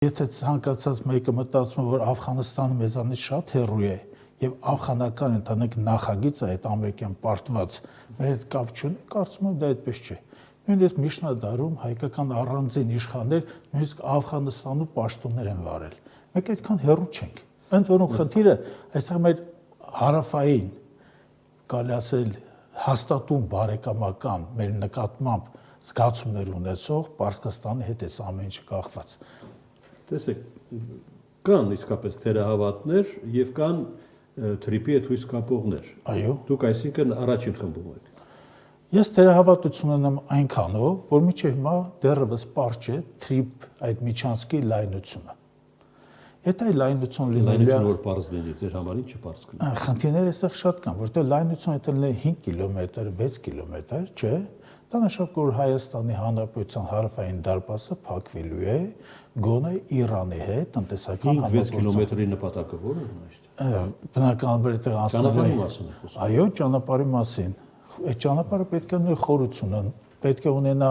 Եթե ցանկացած մեկը մտածում է, որ Աֆղանստանը մեզանից շատ հեռու է եւ աֆղանական ընտանիք նախագիծը այդ ամերիկյան պարտված մեր հետ կապ չունի, կարծում եմ դա այդպես չէ։ Նույնիսկ միջնադարում հայկական առանձին իշխաններ նույնիսկ Աֆղանստանում պաշտոններ են վարել։ Մենք այդքան հեռու չենք։ Ընդ որում խնդիրը այստեղ մեր հարավային կարելի ասել հաստատուն բարեկամական մեր նկատմամբ զգացումներ ունեցող Պարսկաստանի հետ է ամեն ինչը կախված։ Տեսեք, կան իսկապես թերահավատներ եւ կան թրիպի հետ հույս կապողներ։ Այո։ Դուք այսինքն առաջին խմբում եք։ Ես թերահավատություն ունեմ այնքանով, որ մինչև հիմա դեռևս պարզ չէ թրիպ այդ միջանցքի լայնությունը։ Եթե այդ լայնություն լինի, որ պարզ լինի, ձեր համար ինչը պարզ կլինի։ Խնդիրները այստեղ շատ կան, որտեղ լայնությունը եթե լինի 5 կիլոմետր, 6 կիլոմետր, չէ, դա նշանակում որ Հայաստանի Հանրապետության հարավային դարպասը փակվելու է գոնե Իրանի հետ տնտեսական 5-6 կիլոմետրի նպատակը ո՞րն է այստեղ։ Բնականաբար այդտեղ Ճանապարհի մասին է խոսքը։ Այո, ճանապարհի մասին։ Այդ ճանապարհը պետք է ունենա խորությունը, պետք է ունենա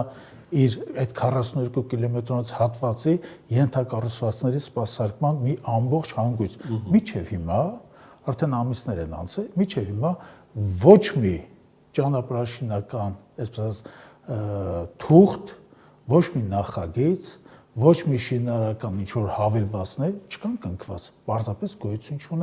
իր այդ 42 կիլոմետրանոց հատվածի ենթակառուցվածքների սպասարկման մի ամբողջ հանգույց։ Միջև հիմա արդեն ամիսներ են անցել, միջև հիմա ոչ մի ճանապարհաշինական, այսպես թուղթ, ոչ մի նախագիծ, ոչ մի շինարարական ինչ որ հավելվածներ չկան կնքված, պարզապես գոյություն չունեն։